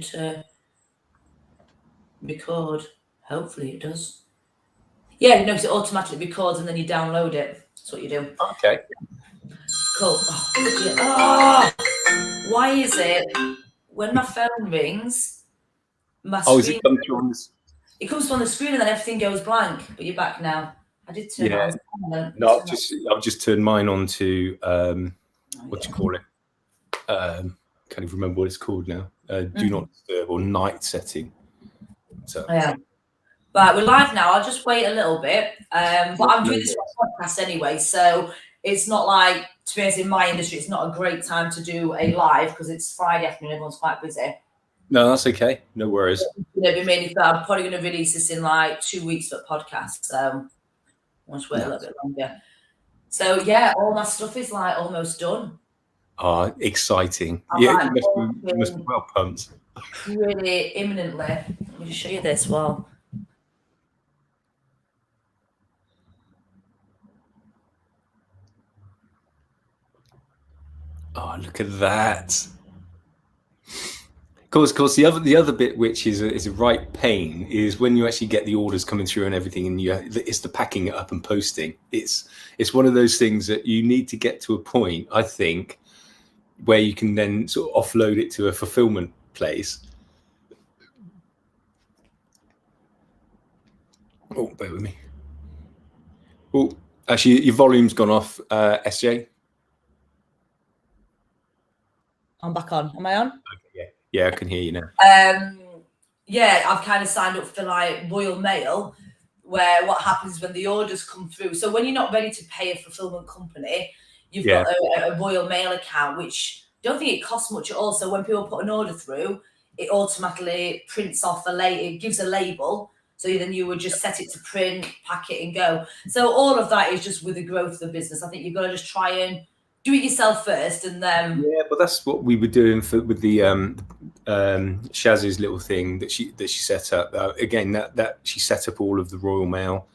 to record. Hopefully it does. Yeah, no, because it automatically records and then you download it. That's what you do. Okay. Cool. Oh, why is it when my phone rings, my screen... it comes through on this? It comes on the screen and then everything goes blank, but you're back now. I did turn it on. No, I've just turned mine on to what do you call it? Can't even remember what it's called now. Do not disturb or night setting. So yeah. Right, we're live now. I'll just wait a little bit. But I'm doing this podcast anyway, so it's not like, to be honest, in my industry, it's not a great time to do a live because it's Friday afternoon, everyone's quite busy. No, that's okay. No worries. I'm probably going to release this in like 2 weeks for podcast, so I'll just wait a little bit longer. So yeah, all my stuff is like almost done. Exciting. Yeah, you must be well pumped. Really imminently. Let me just show you this. Well, oh, look at that. Of course, the other bit which is a right pain is when you actually get the orders coming through and everything, and it's the packing it up and posting. It's one of those things that you need to get to a point, I think, where you can then sort of offload it to a fulfillment place. Oh, bear with me. Oh, actually, your volume's gone off, SJ. I'm back on. Am I on? Okay, yeah, I can hear you now. Yeah, I've kind of signed up for like Royal Mail, where what happens when the orders come through. So when you're not ready to pay a fulfillment company, you've got a Royal Mail account, which I don't think it costs much at all. So when people put an order through, it automatically prints off it gives a label. So then you would just set it to print, pack it and go. So all of that is just with the growth of the business. I think you've got to just try and do it yourself first, and then well, that's what we were doing with the Shaz's little thing that she set up. Again, that she set up all of the Royal Mail.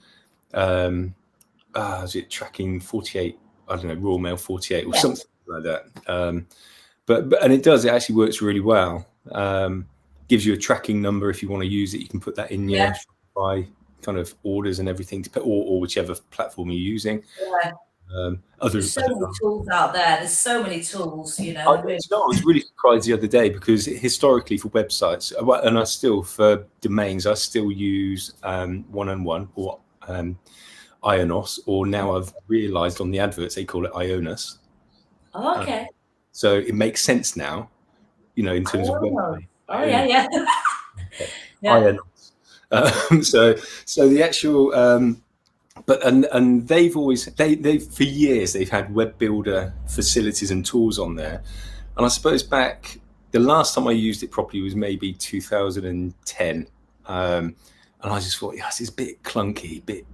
Is it tracking 48? I don't know, Royal Mail 48 or something like that. But and it actually works really well. Gives you a tracking number if you want to use it. You can put that in your Shopify kind of orders and everything to put, or whichever platform you're using. Yeah. There's so many tools out there. There's so many tools, you know. I was really surprised the other day because historically for websites, and I still for domains, I still use 1&1 or Ionos, or now I've realised on the adverts they call it Ionos. Oh, okay. So it makes sense now, you know, in terms of website. Oh yeah. Ionos. So the actual. But and they've for years they've had web builder facilities and tools on there, and I suppose back the last time I used it properly was maybe 2010, and I just thought, yes, it's a bit clunky, bit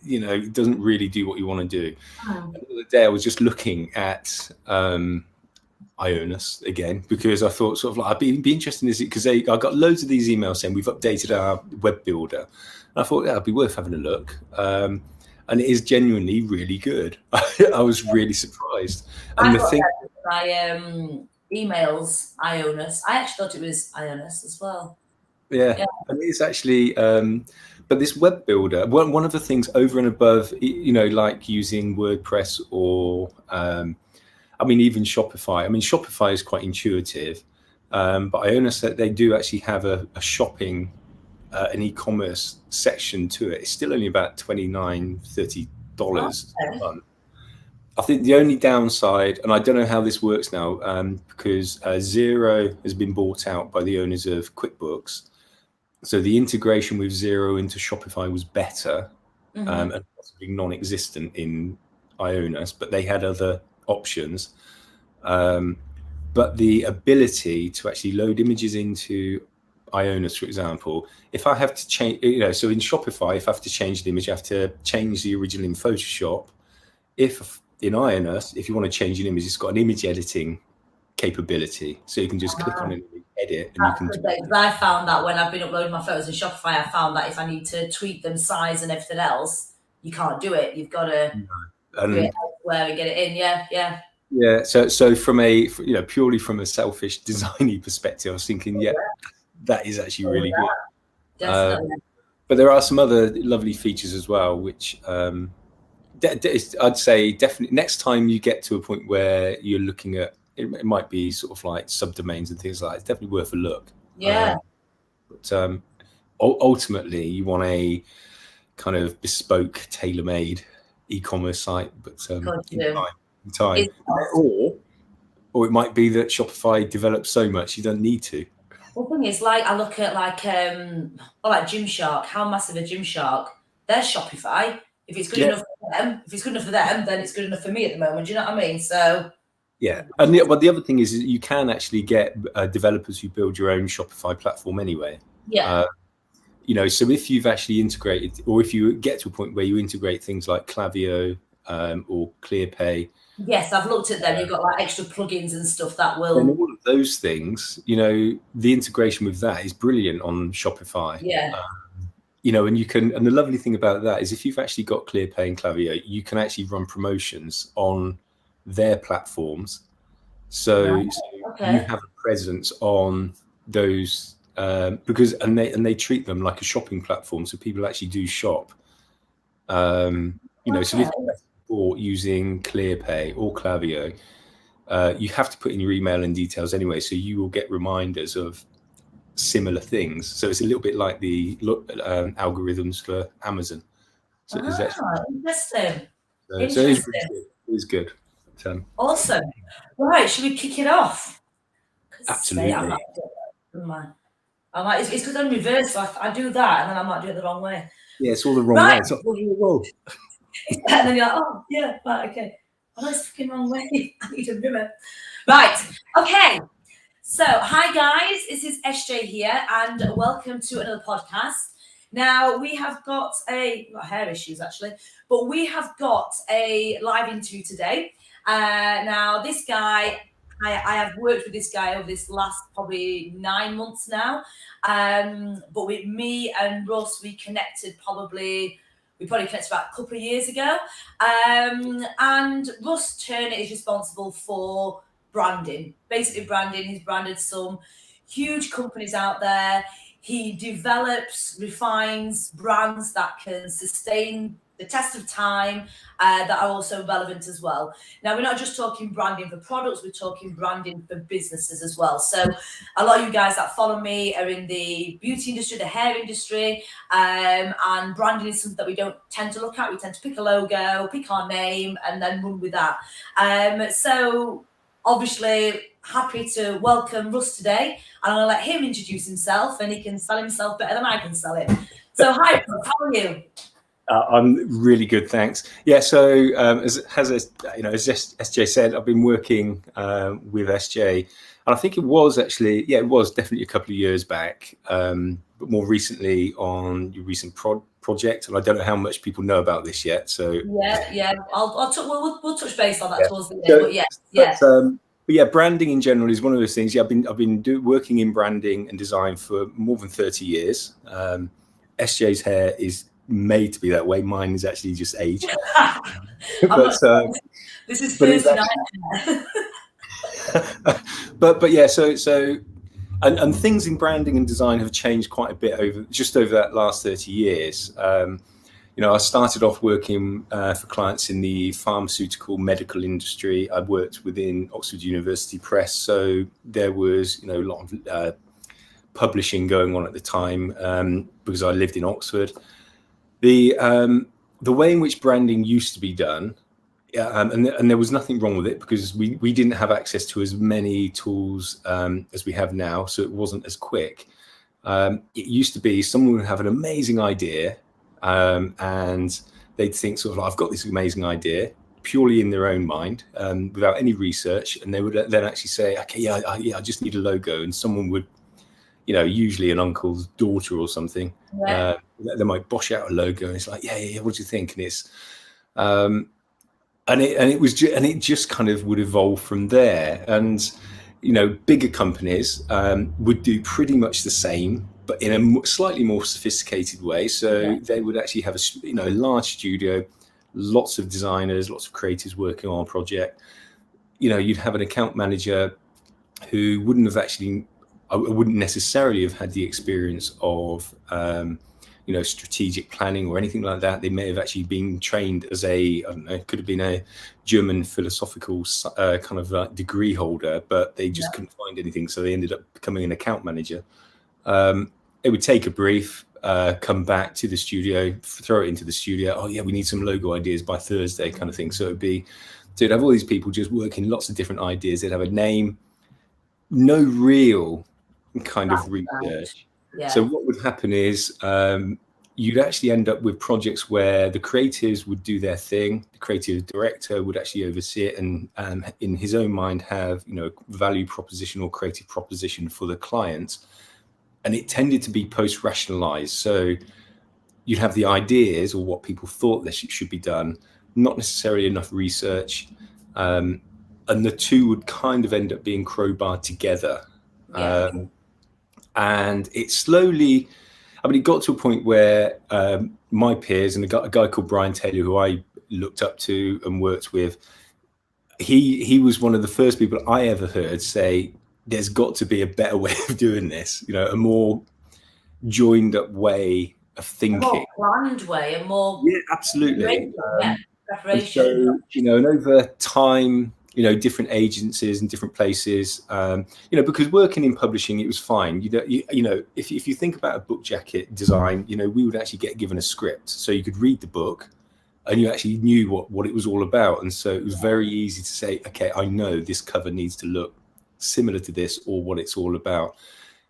you know, it doesn't really do what you want to do. And the other day I was just looking at Ionos again because I thought sort of like I'd be interested in this because I got loads of these emails saying we've updated our web builder. I thought that'd be worth having a look, and it is genuinely really good. I was really surprised. And my emails Ionos. I actually thought it was Ionos as well. Yeah. And it's actually, but this web builder. One of the things over and above, you know, like using WordPress or, I mean, even Shopify. I mean, Shopify is quite intuitive, but Ionos that they do actually have a shopping. An e-commerce section to it. It's still only about $29-30 a month. I think the only downside, and I don't know how this works now, because Xero has been bought out by the owners of QuickBooks, so the integration with Xero into Shopify was better, and possibly non-existent in Ionos, but they had other options. But the ability to actually load images into Ionos, for example, if I have to change, you know, so in Shopify, if I have to change the image, I have to change the original in Photoshop. If in Ionos, if you want to change an image, it's got an image editing capability, so you can just click on it, edit, and you can. I found that when I've been uploading my photos in Shopify, I found that if I need to tweak them, size, and everything else, you can't do it. You've got to do it elsewhere and get it in. Yeah. Yeah. So from a, purely from a selfish designy perspective, I was thinking, that is actually really good. Definitely. But there are some other lovely features as well, which I'd say definitely next time you get to a point where you're looking at it might be sort of like subdomains and things like that. It's definitely worth a look. Yeah. But ultimately, you want a kind of bespoke, tailor-made e-commerce site. But in time, or it might be that Shopify develops so much you don't need to. Well, the thing is, like, I look at like Gymshark. How massive are Gymshark? They're Shopify. If it's good enough for them, then it's good enough for me at the moment. Do you know what I mean? So yeah, and the other thing is you can actually get developers who build your own Shopify platform anyway. Yeah. So if you've actually integrated, or if you get to a point where you integrate things like Klaviyo or ClearPay. Yes, I've looked at them. You've got like extra plugins and stuff that will. And all of those things, the integration with that is brilliant on Shopify. Yeah. And you can, and the lovely thing about that is if you've actually got ClearPay and Klaviyo, you can actually run promotions on their platforms. So you have a presence on those because they treat them like a shopping platform, so people actually do shop. So if you're bought using ClearPay or Klaviyo, you have to put in your email and details anyway, so you will get reminders of similar things. So it's a little bit like the algorithms for Amazon. So interesting. It is good. Awesome. Right, should we kick it off? Absolutely. It's because I'm reversed. So I do that, and then I might do it the wrong way. Yeah, it's all the wrong way. It's not, whoa. And then you're like, oh yeah, right, okay. Oh, it's fucking wrong way. I need a mirror. Right. Okay. So, hi guys, this is SJ here, and welcome to another podcast. Now, we have got hair issues actually, but we have got a live interview today. Now, this guy, I have worked with this guy over this last probably 9 months now. But with me and Russ, we probably connected about a couple of years ago. And Russ Turner is responsible for branding, basically branding. He's branded some huge companies out there. He develops, refines brands that can sustain the test of time, that are also relevant as well. Now, we're not just talking branding for products, we're talking branding for businesses as well. So a lot of you guys that follow me are in the beauty industry, the hair industry, and branding is something that we don't tend to look at. We tend to pick a logo, pick our name, and then run with that. So obviously, happy to welcome Russ today, and I'm going to let him introduce himself, and he can sell himself better than I can sell him. So hi, Russ, how are you? I'm really good, thanks. Yeah, so as SJ said, I've been working with SJ, and I think it was definitely a couple of years back, but more recently on your recent project, and I don't know how much people know about this yet. So yeah, we'll touch base on that towards the end. But yeah, branding in general is one of those things. Yeah, I've been working in branding and design for more than 30 years. SJ's hair is made to be that way. Mine is actually just age. This is Thursday night. but yeah, so and things in branding and design have changed quite a bit over that last 30 years. I started off working for clients in the pharmaceutical medical industry. I worked within Oxford University Press, so there was a lot of publishing going on at the time because I lived in Oxford. The way in which branding used to be done, and there was nothing wrong with it because we didn't have access to as many tools as we have now, so it wasn't as quick. It used to be someone would have an amazing idea, and they'd think sort of, I've got this amazing idea purely in their own mind, without any research, and they would then actually say, okay, I just need a logo, and someone would, usually an uncle's daughter or something, they might bosh out a logo, and it's like, yeah, what do you think? And it's it just kind of would evolve from there. And bigger companies would do pretty much the same, but in a slightly more sophisticated way. So they would actually have a large studio, lots of designers, lots of creators working on a project. you'd have an account manager who wouldn't necessarily have had the experience of strategic planning or anything like that. They may have actually been trained as I don't know, could have been a German philosophical kind of degree holder, but they just couldn't find anything, so they ended up becoming an account manager. It would take a brief, come back to the studio, throw it into the studio. Oh yeah, we need some logo ideas by Thursday, kind of thing. So it'd have all these people just working lots of different ideas. They'd have a name, no real kind of research. Yeah. So what would happen is you'd actually end up with projects where the creatives would do their thing. The creative director would actually oversee it and in his own mind have value proposition or creative proposition for the clients. And it tended to be post-rationalized. So you'd have the ideas or what people thought that should be done, not necessarily enough research. And the two would kind of end up being crowbarred together. Yeah. And it slowly, it got to a point where my peers and a guy called Brian Taylor, who I looked up to and worked with, he was one of the first people I ever heard say, there's got to be a better way of doing this, a more joined up way of thinking. A more planned way, a more... Yeah, absolutely. Preparation. And so, and over time, different agencies and different places, because working in publishing, it was fine. If you think about a book jacket design, we would actually get given a script. So you could read the book and you actually knew what it was all about. And so it was very easy to say, okay, I know this cover needs to look similar to this or what it's all about.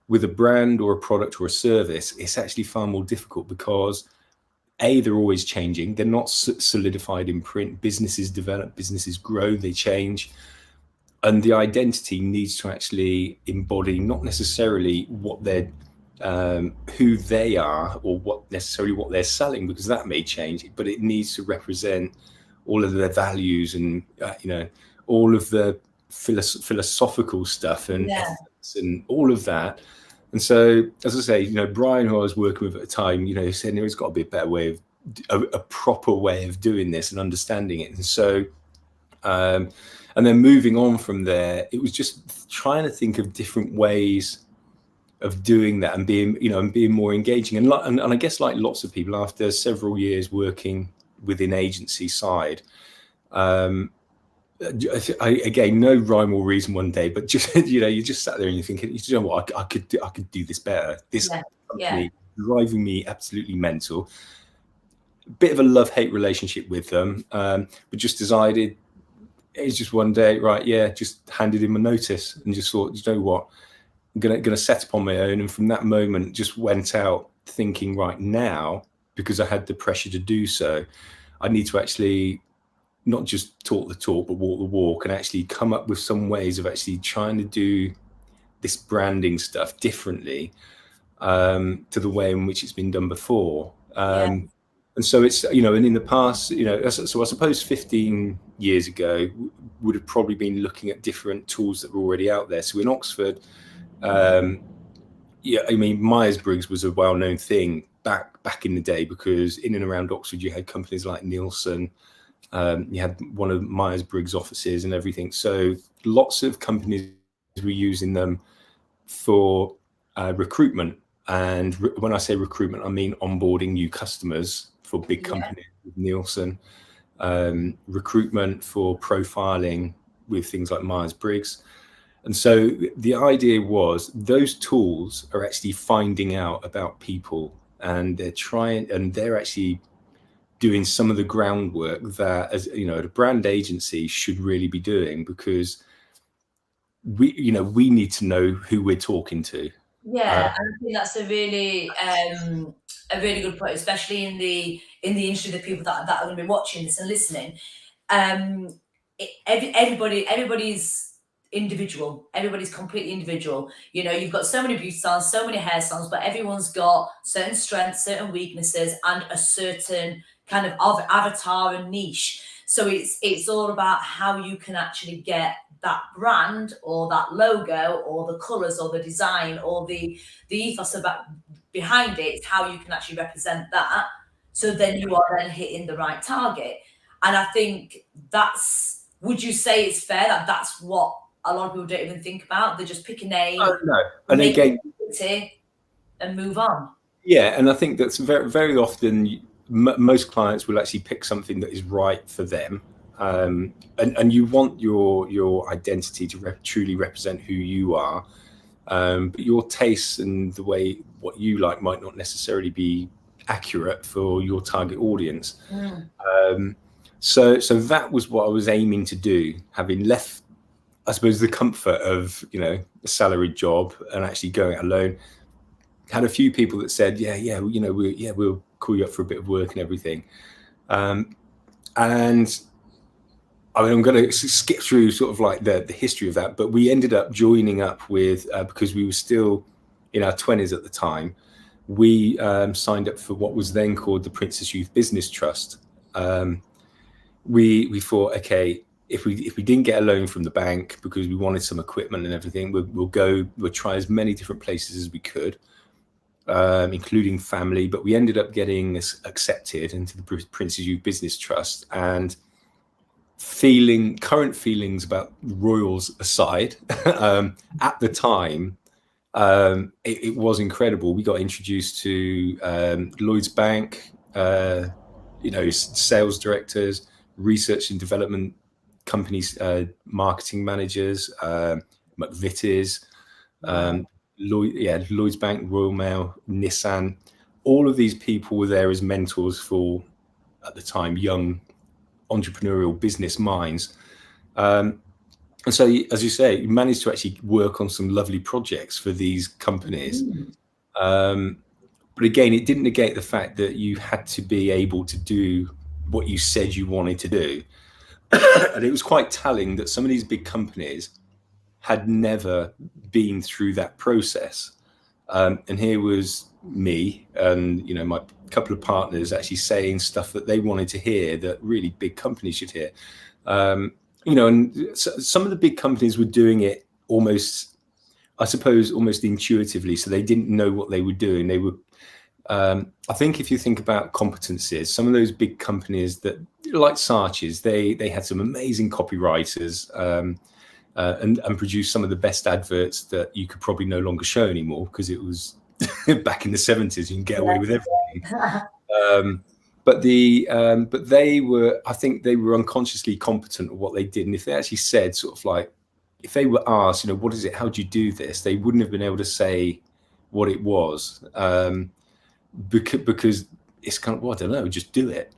With a brand or a product or a service, it's actually far more difficult because they're always changing. They're not solidified in print. Businesses develop, businesses grow, they change. And the identity needs to actually embody not necessarily what they're, who they are or what they're selling, because that may change, but it needs to represent all of their values and, all of the philosophical stuff and ethics and all of that. And so, as I say, Brian, who I was working with at the time, said there's got to be a better way a proper way of doing this and understanding it. And so, and then moving on from there, it was just trying to think of different ways of doing that and being more engaging. And I guess like lots of people, after several years working within agency side, again, no rhyme or reason one day, but just you just sat there and you're thinking, what, I could do this better. This company driving me absolutely mental. Bit of a love-hate relationship with them, but just decided it's just one day, right? Yeah, just handed him a notice and just thought, what, I'm gonna set up on my own. And from that moment, just went out thinking, right now, because I had the pressure to do so, I need to actually not just talk the talk, but walk the walk and actually come up with some ways of actually trying to do this branding stuff differently to the way in which it's been done before. And so it's, and in the past, so I suppose 15 years ago would have probably been looking at different tools that were already out there. So in Oxford, Myers-Briggs was a well-known thing back in the day, because in and around Oxford, you had companies like Nielsen. You had one of Myers-Briggs offices and everything. So lots of companies were using them for recruitment. And when I say recruitment, I mean onboarding new customers for big companies with Nielsen, recruitment for profiling with things like Myers-Briggs. And so the idea was those tools are actually finding out about people, and they're actually doing some of the groundwork that, as the brand agency should really be doing, because we need to know who we're talking to. Yeah, I think that's a really good point, especially in the industry, the people that are going to be watching this and listening. Everybody's individual. Everybody's completely individual. You've got so many beauty salons, so many hair salons, but everyone's got certain strengths, certain weaknesses, and a certain kind of avatar and niche. So it's all about how you can actually get that brand or that logo or the colors or the design or the ethos behind it. It's how you can actually represent that. So then you are then hitting the right target. And I think that's would you say it's fair that that's what a lot of people don't even think about? They just pick a name, no. And make again, it and move on. Yeah, and I think that's very, very often most clients will actually pick something that is right for them, and you want your identity to truly represent who you are, but your tastes and the way what you like might not necessarily be accurate for your target audience. So that was what I was aiming to do, having left, I suppose, the comfort of a salaried job and actually going it alone. Had a few people that said, we'll call you up for a bit of work and everything. And I mean, I'm going to skip through sort of like the history of that, but we ended up joining up with, because we were still in our 20s at the time, we signed up for what was then called the Princess Youth Business Trust. We thought, okay, if we didn't get a loan from the bank because we wanted some equipment and everything, we'll try as many different places as we could. Including family, but we ended up getting accepted into the Princess Youth Business Trust. And current feelings about royals aside, at the time, it was incredible. We got introduced to Lloyd's Bank, sales directors, research and development companies, marketing managers, McVitie's. Lloyd's Bank, Royal Mail, Nissan, all of these people were there as mentors for, at the time, young entrepreneurial business minds. And so, as you say, you managed to actually work on some lovely projects for these companies. But again, it didn't negate the fact that you had to be able to do what you said you wanted to do. And it was quite telling that some of these big companies had never been through that process. And here was me and, my couple of partners actually saying stuff that they wanted to hear, that really big companies should hear. And some of the big companies were doing it almost intuitively. So they didn't know what they were doing. They were, I think if you think about competencies, some of those big companies that, like Saatchi's, they had some amazing copywriters, and produced some of the best adverts that you could probably no longer show anymore, because it was back in the 70s, you can get away with everything. But they were, I think they were unconsciously competent at what they did. And if they actually said sort of like, if they were asked, what is it, how do you do this? They wouldn't have been able to say what it was, because it's kind of, well, I don't know, just do it.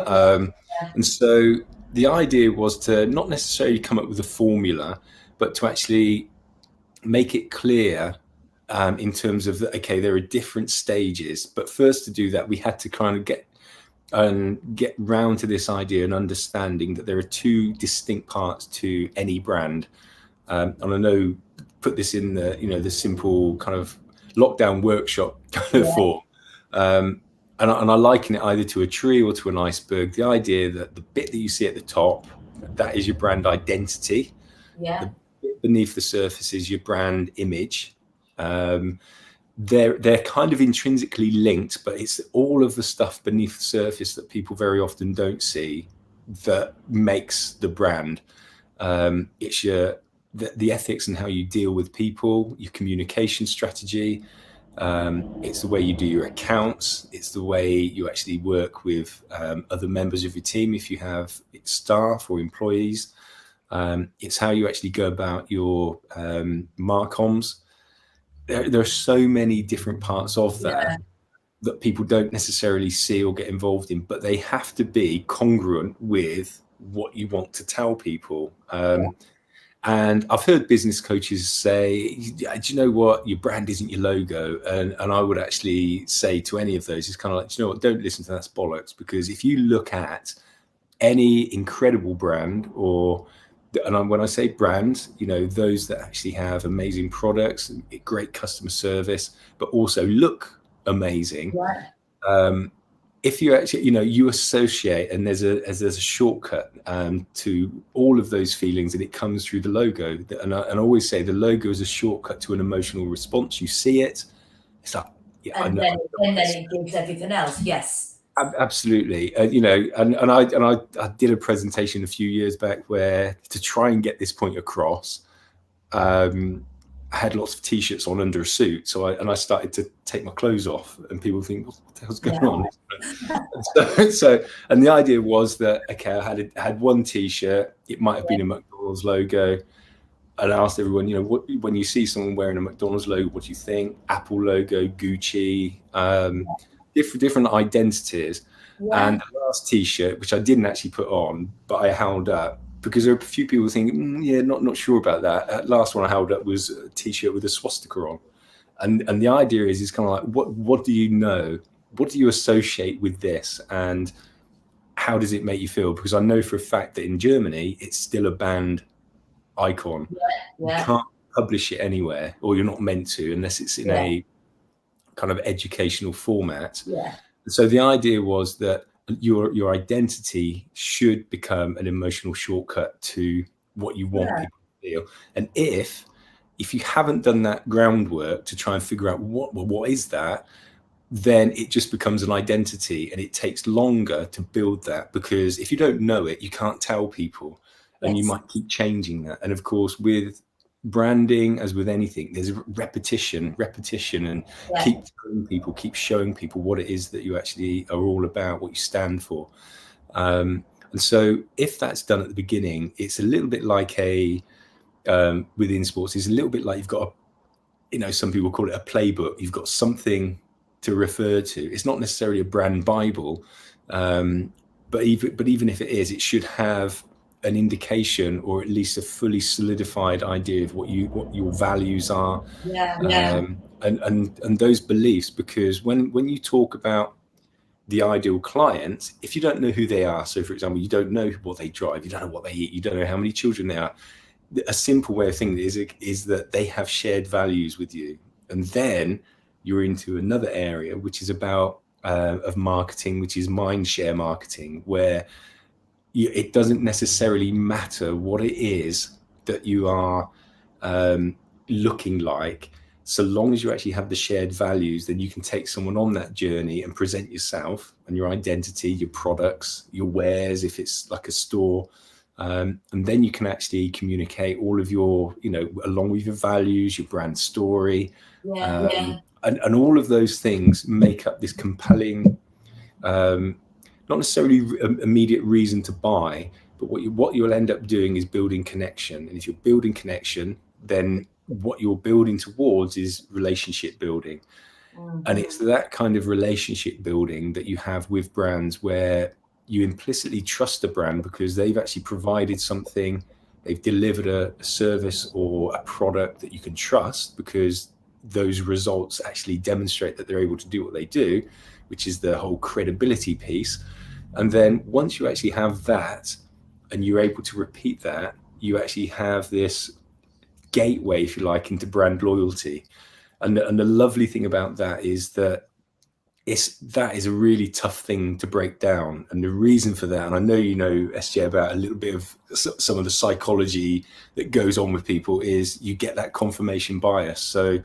And so the idea was to not necessarily come up with a formula, but to actually make it clear, in terms of, okay, there are different stages. But first, to do that, we had to kind of get round to this idea and understanding that there are two distinct parts to any brand. And I know, put this in the simple kind of lockdown workshop kind of form. And I liken it either to a tree or to an iceberg. The idea that the bit that you see at the top, that is your brand identity. Yeah. The bit beneath the surface is your brand image. They're kind of intrinsically linked, but it's all of the stuff beneath the surface that people very often don't see that makes the brand. It's the ethics and how you deal with people, your communication strategy. It's the way you do your accounts. It's the way you actually work with other members of your team, if you have staff or employees. It's how you actually go about your marcoms. There are so many different parts of that that people don't necessarily see or get involved in, but they have to be congruent with what you want to tell people. And I've heard business coaches say, do you know what, your brand isn't your logo? And I would actually say to any of those, it's kind of like, do you know what, don't listen to that bollocks. Because if you look at any incredible brand, and when I say brand, those that actually have amazing products, great customer service, but also look amazing. Right. If you actually, you associate, and there's a shortcut to all of those feelings, and it comes through the logo. And I always say the logo is a shortcut to an emotional response. You see it, it's like, and then it gives everything else. Yes. Absolutely. You know, and I did a presentation a few years back where, to try and get this point across, I had lots of t-shirts on under a suit. So I started to take my clothes off, and people think, what the hell's going on? And the idea was that, okay, I had one t-shirt, it might have been a McDonald's logo. And I asked everyone, you know, when you see someone wearing a McDonald's logo, what do you think? Apple logo, Gucci, different identities. And the last t-shirt, which I didn't actually put on, but I held up, because there are a few people thinking, yeah, not sure about that. That last one I held up was a t-shirt with a swastika on. And the idea is kind of like, what do you know? What do you associate with this? And how does it make you feel? Because I know for a fact that in Germany, it's still a banned icon. You can't publish it anywhere, or you're not meant to, unless it's in a kind of educational format. So the idea was that your identity should become an emotional shortcut to what you want people to feel. And if you haven't done that groundwork to try and figure out what is that, then it just becomes an identity, and it takes longer to build that, because if you don't know it, you can't tell people, and you might keep changing that. And of course, with branding, as with anything, there's repetition, and keep telling people, keep showing people what it is that you actually are all about, what you stand for. And so if that's done at the beginning, it's a little bit like within sports, it's a little bit like you've got some people call it a playbook. You've got something to refer to. It's not necessarily a brand Bible, but even if it is, it should have an indication, or at least a fully solidified idea of what your values are, and those beliefs. Because when you talk about the ideal client, if you don't know who they are, so for example, you don't know what they drive, you don't know what they eat, you don't know how many children they are, a simple way of thinking is that they have shared values with you. And then you're into another area, which is about of marketing, which is mind share marketing, where it doesn't necessarily matter what it is that you are looking like, so long as you actually have the shared values. Then you can take someone on that journey and present yourself and your identity, your products, your wares, if it's like a store. And then you can actually communicate all of your, along with your values, your brand story, and all of those things make up this compelling, not necessarily immediate reason to buy, but what you'll end up doing is building connection. And if you're building connection, then what you're building towards is relationship building. And it's that kind of relationship building that you have with brands, where you implicitly trust a brand because they've actually provided something, they've delivered a service or a product that you can trust, because those results actually demonstrate that they're able to do what they do, which is the whole credibility piece. And then once you actually have that and you're able to repeat that, you actually have this gateway, if you like, into brand loyalty. And the lovely thing about that is that that is a really tough thing to break down. And the reason for that, and I know SJ, about a little bit of some of the psychology that goes on with people, is you get that confirmation bias. So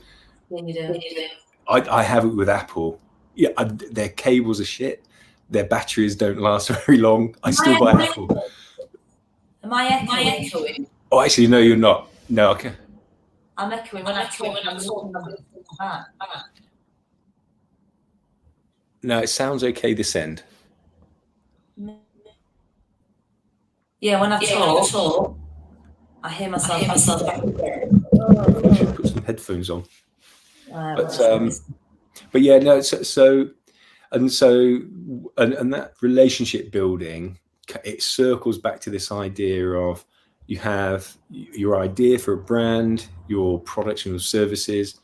I have it with Apple. Their cables are shit, their batteries don't last very long. I still buy Apple. Am I echoing? Oh, actually, no, you're not. No, okay. I'm echoing when I talk. No, it sounds okay this end. Yeah, when I talk, I hear myself. I should put some headphones on. But yeah, no. So that relationship building, it circles back to this idea of, you have your idea for a brand, your products and your services.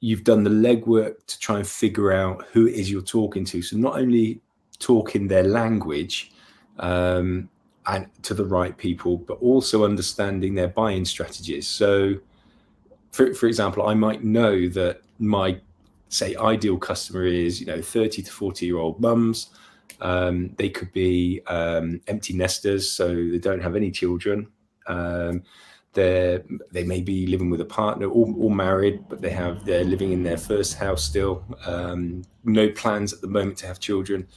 You've done the legwork to try and figure out who it is you're talking to. So not only talking their language and to the right people, but also understanding their buying strategies. So for example, I might know that my, say, ideal customer is 30 to 40-year-old mums. They could be empty nesters, so they don't have any children. they may be living with a partner or married, but they're living in their first house still. No plans at the moment to have children.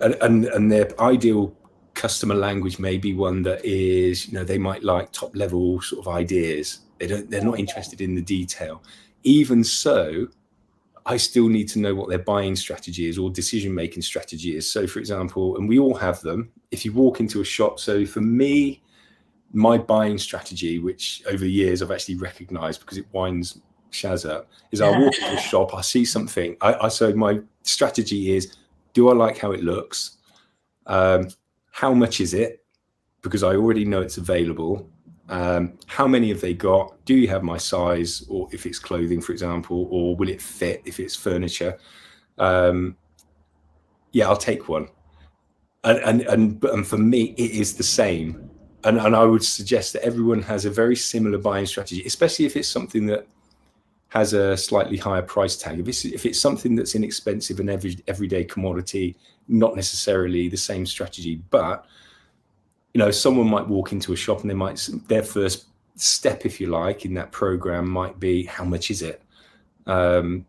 And their ideal customer language may be one that is, they might like top level sort of ideas. They're not interested in the detail. Even so, I still need to know what their buying strategy is or decision-making strategy is. So for example, and we all have them, if you walk into a shop, so for me, my buying strategy, which over the years I've actually recognized because it winds Shaz up, is I walk into a shop, I see something. So my strategy is, do I like how it looks? How much is it? Because I already know it's available. How many have they got? Do you have my size? Or if it's clothing, for example, or will it fit if it's furniture? Yeah, I'll take one. And for me, it is the same. And I would suggest that everyone has a very similar buying strategy, especially if it's something that has a slightly higher price tag. If it's something that's inexpensive and everyday commodity, not necessarily the same strategy. But someone might walk into a shop and their first step, if you like, in that program might be, how much is it? And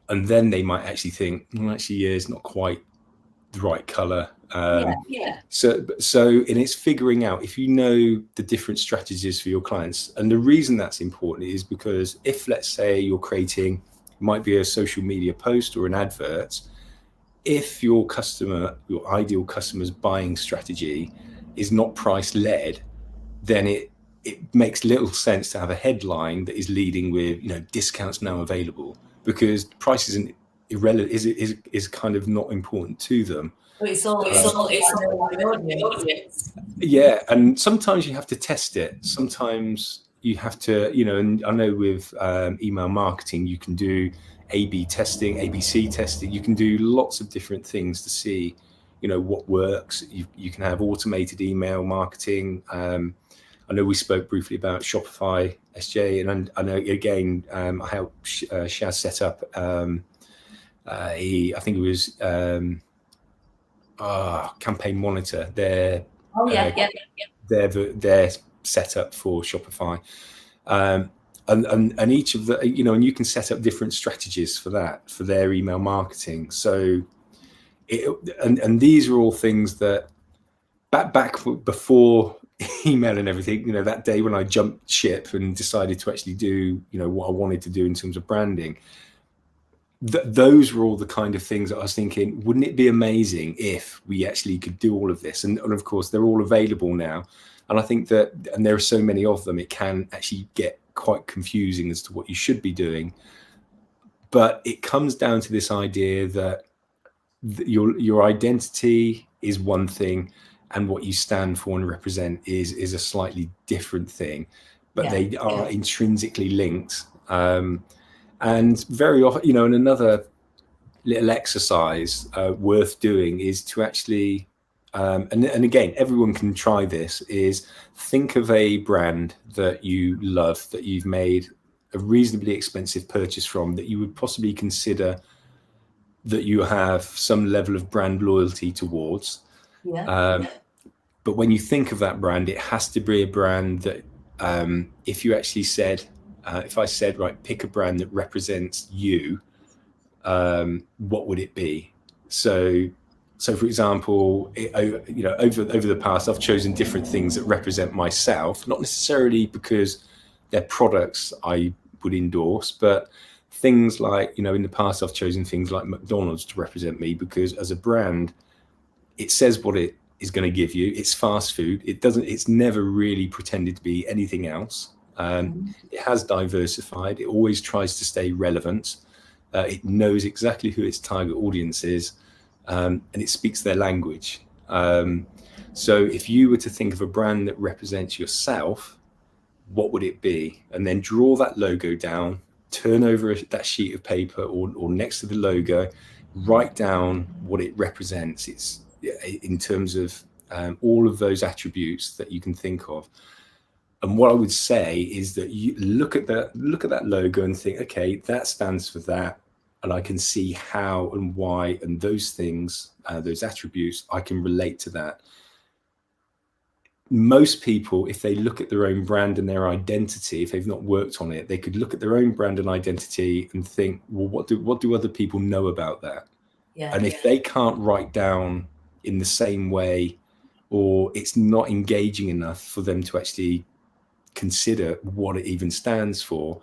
then they might actually think, well, actually, yeah, it's not quite the right color. So and it's figuring out, if you know the different strategies for your clients. And the reason that's important is because if, let's say, you're creating, might be a social media post or an advert, if your ideal customer's buying strategy is not price led, then it makes little sense to have a headline that is leading with, discounts now available, because price isn't irrelevant, is kind of not important to them. It's all the audience. Yeah, and sometimes you have to test it. Sometimes you have to, and I know with email marketing, you can do A/B testing, ABC testing. You can do lots of different things to see, what works. You can have automated email marketing. I know we spoke briefly about Shopify SJ, and I know again, I helped Shaz set up. I think it was Campaign Monitor. Their setup for Shopify, and each of the, and you can set up different strategies for that, for their email marketing. So, and these are all things that back before email and everything, that day when I jumped ship and decided to actually do, what I wanted to do in terms of branding. Those were all the kind of things that I was thinking, wouldn't it be amazing if we actually could do all of this? And of course, they're all available now. And I think that, and there are so many of them, it can actually get quite confusing as to what you should be doing. But it comes down to this idea that your identity is one thing, and what you stand for and represent is a slightly different thing. But they are intrinsically linked. And very often, and another little exercise worth doing is to actually, and again, everyone can try this, is think of a brand that you love, that you've made a reasonably expensive purchase from, that you would possibly consider that you have some level of brand loyalty towards. But when you think of that brand, it has to be a brand that, if you actually said, if I said, right, pick a brand that represents you, what would it be? So for example, over the past, I've chosen different things that represent myself, not necessarily because they're products I would endorse, but things like, in the past, I've chosen things like McDonald's to represent me, because as a brand, it says what it is going to give you. It's fast food. It's never really pretended to be anything else. It has diversified. It always tries to stay relevant. It knows exactly who its target audience is, and it speaks their language. So if you were to think of a brand that represents yourself, what would it be? And then draw that logo down, turn over that sheet of paper or next to the logo, write down what it represents. It's in terms of all of those attributes that you can think of. And what I would say is that you look at that logo and think, okay, that stands for that, and I can see how and why, and those things, those attributes, I can relate to that. most people, if they look at their own brand and their identity, if they've not worked on it, they could look at their own brand and identity and think, well, what do other people know about that? Yeah. And if they can't write down in the same way, or it's not engaging enough for them to actually consider what it even stands for,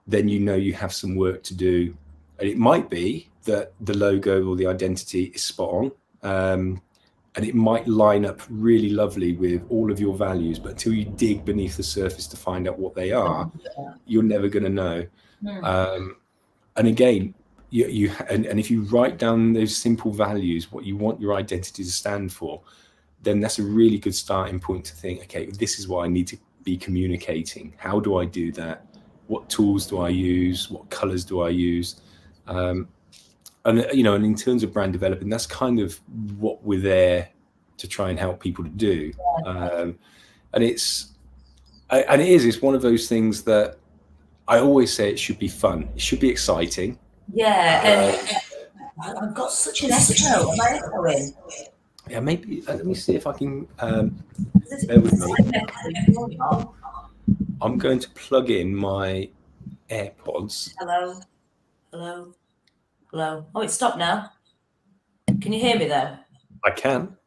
then you know you have some work to do. And it might be that the logo or the identity is spot on, and it might line up really lovely with all of your values, but until you dig beneath the surface to find out what they are, you're never going to know. And again, and if you write down those simple values, what you want your identity to stand for, then that's a really good starting point to think, okay, this is what I need to be communicating. How do I do that? What tools do I use? What colors do I use? And in terms of brand development, that's kind of what we're there to try and help people to do. And it's one of those things that I always say it should be fun. It should be exciting. Yeah, and I've got such an echo. Am I echoing? Yeah, maybe. Let me see if I can. Bear with me. I'm going to plug in my AirPods. Hello. Oh, it's stopped now. Can you hear me though? I can.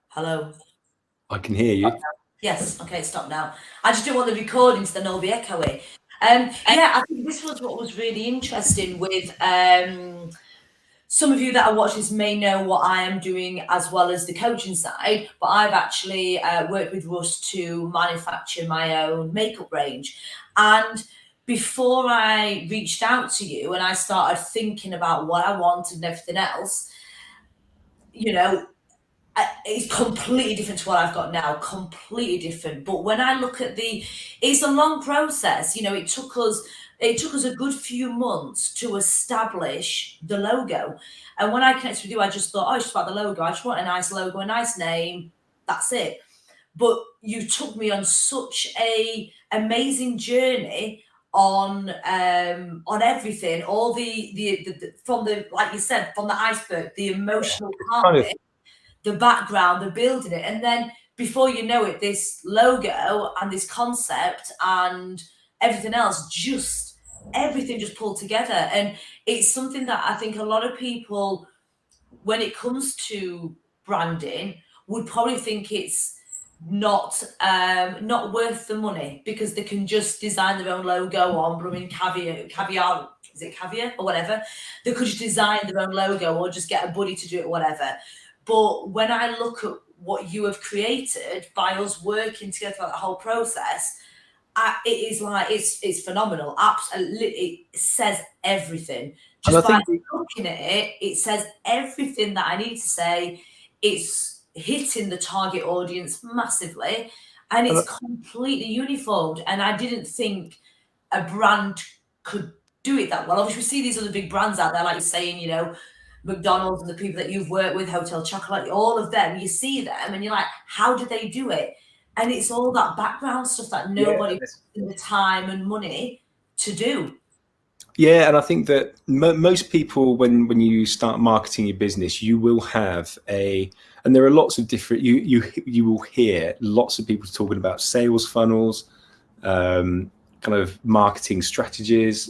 Hello. I can hear you. Yes. Okay, stop now. I just don't want the recording to then all be echoey. Yeah, I think this was what was really interesting with some of you that are watching this may know what I am doing as well as the coaching side, but I've actually worked with Russ to manufacture my own makeup range. And before I reached out to you and I started thinking about what I wanted and everything else, it's completely different to what I've got now, completely different. But when I look at it's a long process. It took us a good few months to establish the logo. And when I connected with you, I just thought, it's just about the logo. I just want a nice logo, a nice name. That's it. But you took me on such a amazing journey on everything, all the from the, like you said, from the iceberg, the emotional part of it, the background, the building it, and then before you know it, this logo and this concept and everything else, everything just pulled together. And it's something that I think a lot of people, when it comes to branding, would probably think it's not worth the money because they can just design their own logo on blooming caviar, is it caviar or whatever? They could just design their own logo or just get a buddy to do it, whatever. But when I look at what you have created by us working together throughout the whole process, it's phenomenal. Absolutely, it says everything. Just by looking at it, it says everything that I need to say. It's hitting the target audience massively, and it's completely uniformed. And I didn't think a brand could do it that well. Obviously, we see these other big brands out there, like you're saying, McDonald's and the people that you've worked with, Hotel Chocolat, all of them, you see them and you're like, how do they do it? And it's all that background stuff that nobody has the time and money to do. Yeah, and I think that most people, when you start marketing your business, you will have and there are lots of different, you will hear lots of people talking about sales funnels, kind of marketing strategies,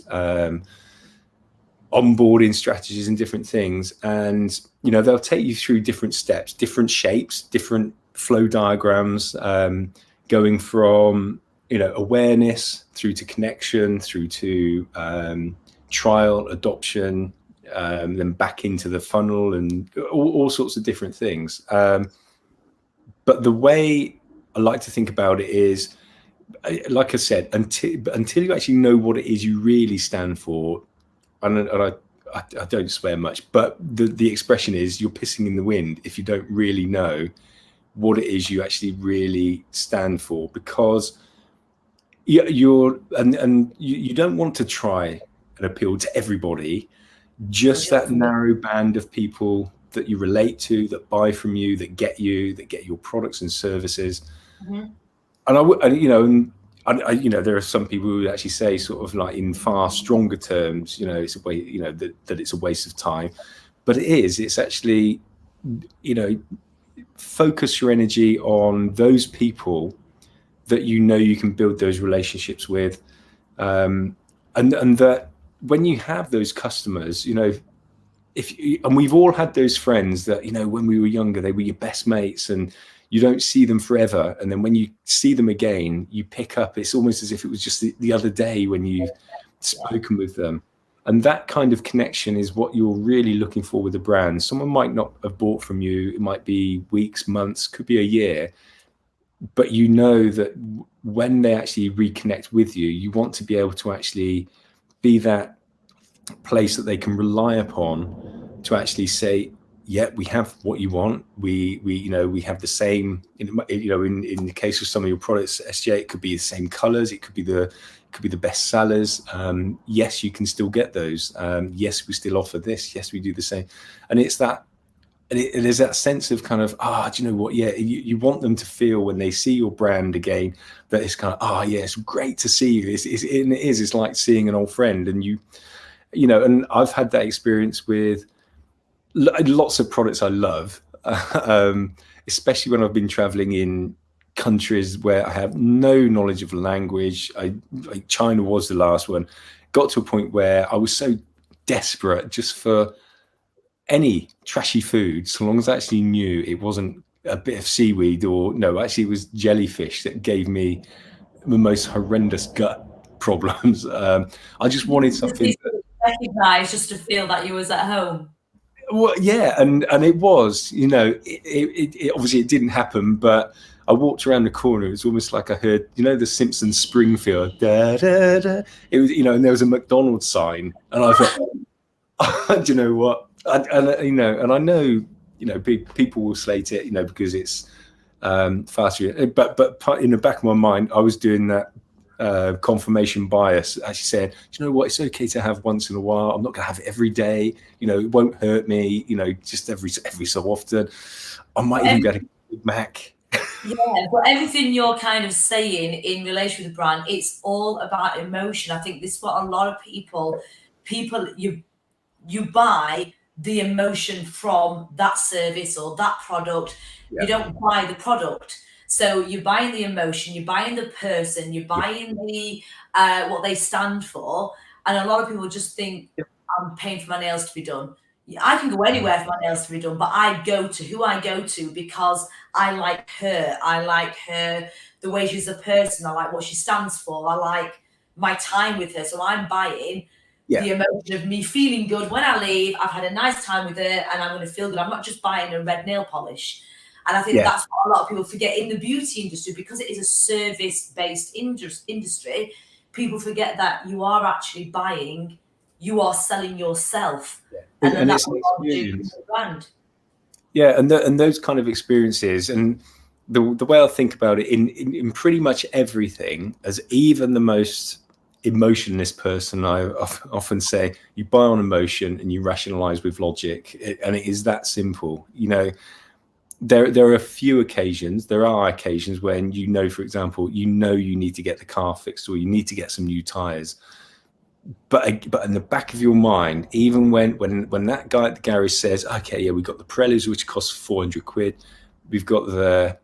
onboarding strategies and different things. And, they'll take you through different steps, different shapes, different flow diagrams, going from, awareness through to connection, through to trial, adoption, then back into the funnel and all sorts of different things. But the way I like to think about it is, like I said, until you actually know what it is you really stand for, and I don't swear much, but the expression is you're pissing in the wind if you don't really know what it is you actually really stand for, because you don't want to try and appeal to everybody, just that narrow band of people that you relate to, that buy from you, that get your products and services. Mm-hmm. And there are some people who actually say, sort of like in far stronger terms, it's a way, that it's a waste of time, but it's actually, focus your energy on those people that you know you can build those relationships with, and that when you have those customers, you know, and we've all had those friends that, you know, when we were younger, they were your best mates, and you don't see them forever, and then when you see them again, you pick up, it's almost as if it was just the other day when you've spoken with them. And that kind of connection is what you're really looking for with a brand. Someone might not have bought from you, it might be weeks, months, could be a year, but you know that when they actually reconnect with you, you want to be able to actually be that place that they can rely upon to actually say, yeah, we have what you want. We you know, we have the same, you know, in the case of some of your products, SJ, it could be the same colors, it could be the best sellers. Yes, you can still get those. Yes, we still offer this. Yes, we do the same. And it's that, and it is that sense of kind of, do you know what? Yeah, you want them to feel when they see your brand again that it's kind of, yeah, it's great to see you. It's like seeing an old friend. And you know, and I've had that experience with lots of products I love, especially when I've been traveling in countries where I have no knowledge of the language. Like China was the last one. Got to a point where I was so desperate just for any trashy food, so long as I actually knew it wasn't a bit of seaweed, or no, actually it was jellyfish that gave me the most horrendous gut problems. I just wanted something that recognise, just to feel that you was at home. Well, yeah, and it was, you know, it obviously it didn't happen, but I walked around the corner. It was almost like I heard, you know, the Simpsons Springfield. Da, da, da. It was, you know, and there was a McDonald's sign, and I thought, do you know what? You know, and I know, you know, people will slate it, you know, because it's fast food. But in the back of my mind, I was doing that confirmation bias, actually saying, do you know what? It's okay to have once in a while. I'm not going to have it every day. You know, it won't hurt me. You know, just every so often. I might even get a Big Mac. Yeah, but everything you're kind of saying in relation with the brand, it's all about emotion. I think this is what a lot of people you buy the emotion from that service or that product. Yeah. You don't buy the product. So you're buying the emotion, you're buying the person, you're buying the what they stand for. And a lot of people just think, I'm paying for my nails to be done. I can go anywhere for my nails to be done, but I go to who I go to because I like her. I like her, the way she's a person. I like what she stands for. I like my time with her. So I'm buying the emotion of me feeling good when I leave. I've had a nice time with her and I'm going to feel good. I'm not just buying a red nail polish. And I think that's what a lot of people forget in the beauty industry, because it is a service-based industry. People forget that you are actually buying, you are selling yourself. Yeah. And that's what I'm doing with the brand. Yeah, and those kind of experiences, and the way I think about it in pretty much everything, as even the most emotionless person, I often say, you buy on emotion and you rationalize with logic, and it is that simple. You know, there are a few occasions, there are occasions when, you know, for example, you know you need to get the car fixed or you need to get some new tires. But in the back of your mind, even when that guy at the garage says, okay, yeah, we've got the Pirellis, which cost 400 quid. We've got the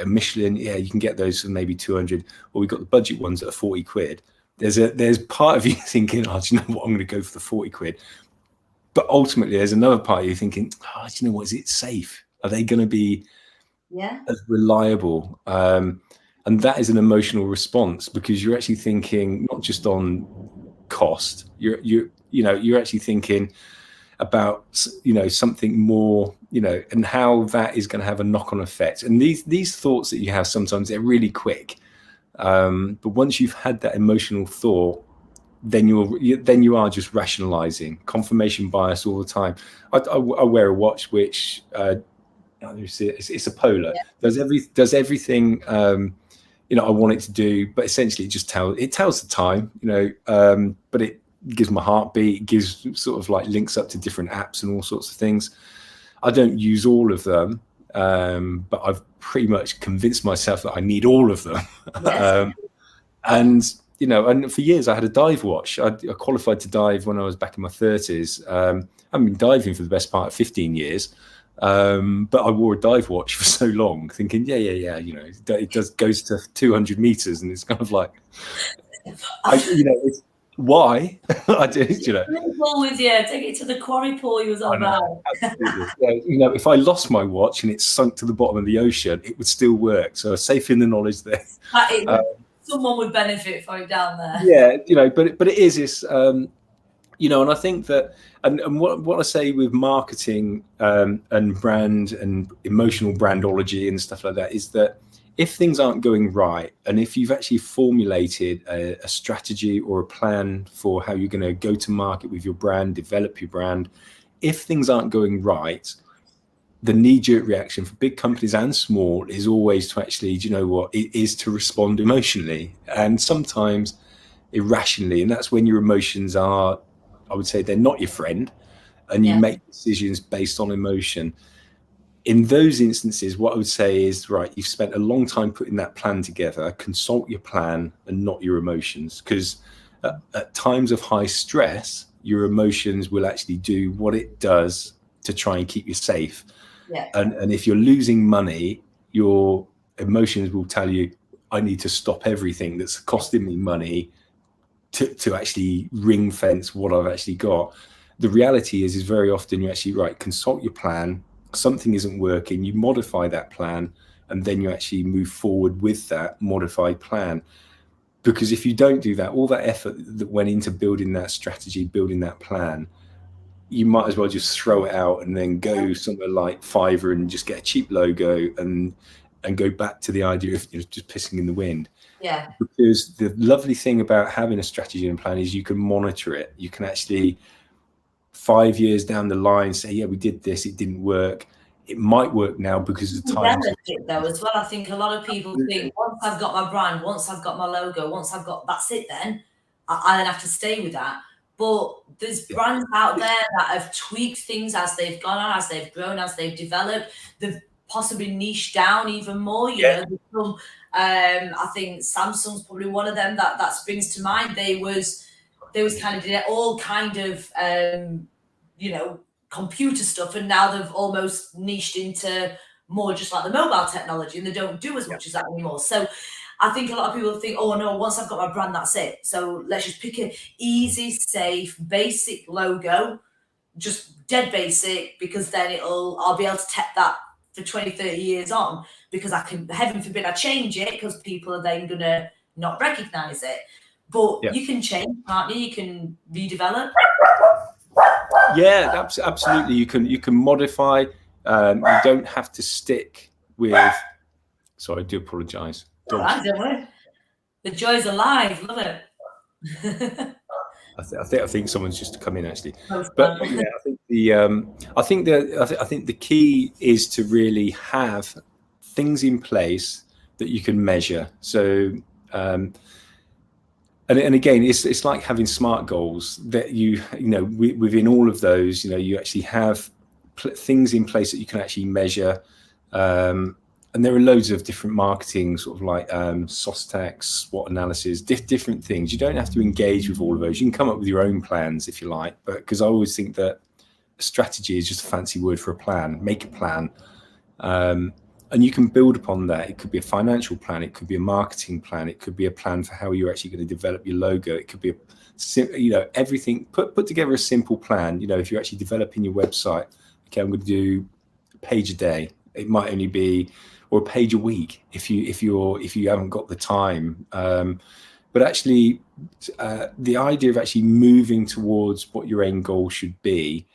Michelin, yeah, you can get those for maybe 200. Or we've got the budget ones that are 40 quid. There's part of you thinking, do you know what, I'm going to go for the 40 quid. But ultimately, there's another part of you thinking, do you know what, is it safe? Are they going to be as reliable? And that is an emotional response, because you're actually thinking not just on cost, you're actually thinking about, you know, something more, you know, and how that is going to have a knock-on effect. And these thoughts that you have, sometimes they're really quick, but once you've had that emotional thought, then you are just rationalizing, confirmation bias all the time. I wear a watch which it's a Polar, does everything you know I want it to do, but essentially it just tells the time, you know, but it gives my heartbeat, it gives sort of like links up to different apps and all sorts of things. I don't use all of them, but I've pretty much convinced myself that I need all of them. And you know, and for years I had a dive watch. I qualified to dive when I was back in my 30s. I've been diving for the best part of 15 years. But I wore a dive watch for so long, thinking, yeah, it goes to 200 meters, and it's kind of like, it's, why? I do, with you, take it to the quarry pool you was on about. Absolutely. Yeah, if I lost my watch and it sunk to the bottom of the ocean, it would still work. So safe in the knowledge there. Someone would benefit from it down there. Yeah, but it is this. And I think that, and what I say with marketing and brand and emotional brandology and stuff like that is that if things aren't going right, and if you've actually formulated a strategy or a plan for how you're going to go to market with your brand, develop your brand, if things aren't going right, the knee-jerk reaction for big companies and small is always to actually, it is to respond emotionally, and sometimes irrationally. And that's when your emotions are, I would say, they're not your friend, and you make decisions based on emotion. In those instances, what I would say is, right, you've spent a long time putting that plan together, consult your plan and not your emotions, because at times of high stress, your emotions will actually do what it does to try and keep you safe. Yeah. And if you're losing money, your emotions will tell you, I need to stop everything that's costing me money to actually ring fence what I've actually got. The reality is very often you actually consult your plan, something isn't working, you modify that plan, and then you actually move forward with that modified plan. Because if you don't do that, all that effort that went into building that strategy, building that plan, you might as well just throw it out and then go somewhere like Fiverr and just get a cheap logo and go back to the idea of just pissing in the wind. Yeah. Because the lovely thing about having a strategy and plan is you can monitor it. You can actually 5 years down the line say, yeah, we did this, it didn't work. It might work now because of the time. Though as well, I think a lot of people think, once I've got my brand, once I've got my logo, once I've got, that's it then. I then have to stay with that. But there's brands out there that have tweaked things as they've gone on, as they've grown, as they've developed. They've possibly niched down even more. You know, I think Samsung's probably one of them that springs to mind. They was kind of did all kind of computer stuff, and now they've almost niched into more just like the mobile technology, and they don't do as much as that anymore. So I think a lot of people think, oh no, once I've got my brand, that's it. So let's just pick an easy, safe, basic logo, just dead basic, because then I'll be able to tap that for 20, 30 years on, because I can, heaven forbid I change it, because people are then going to not recognize it. But you can change, can't you? You can redevelop. Yeah, absolutely. You can modify. You don't have to stick with. Sorry, I do apologise. Right, don't worry. The joy's alive. Love it. I think someone's just come in actually. But yeah, I think the key is to really have things in place that you can measure. So. And again, it's like having SMART goals that within all of those, you actually have things in place that you can actually measure. And there are loads of different marketing, sort of like SOSTAX, SWOT analysis, different things. You don't have to engage with all of those. You can come up with your own plans if you like, but because I always think that a strategy is just a fancy word for a plan. Make a plan. And you can build upon that. It could be a financial plan. It could be a marketing plan. It could be a plan for how you're actually going to develop your logo. It could be everything. Put together a simple plan. If you're actually developing your website, okay, I'm going to do a page a day. It might only be, or a page a week if you haven't got the time. But actually, the idea of actually moving towards what your end goal should be.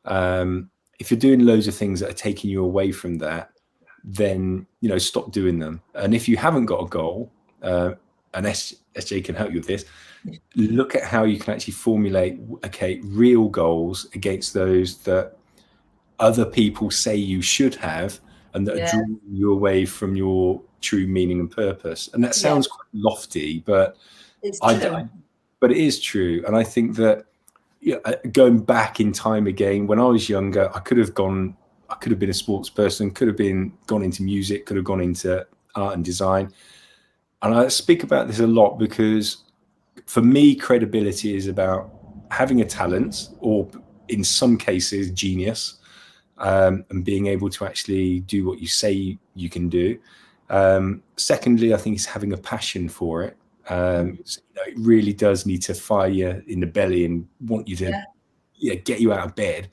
If you're doing loads of things that are taking you away from that, then stop doing them. And if you haven't got a goal, and SJ can help you with this, look at how you can actually formulate real goals against those that other people say you should have, and that are drawing you away from your true meaning and purpose. And that sounds quite lofty, but but it is true. And I think that going back in time again, when I was younger, I could have been a sports person, could have gone into music, could have gone into art and design. And I speak about this a lot because for me, credibility is about having a talent, or in some cases, genius, and being able to actually do what you say you can do. Secondly, I think it's having a passion for it. So, it really does need to fire you in the belly and want you to get you out of bed.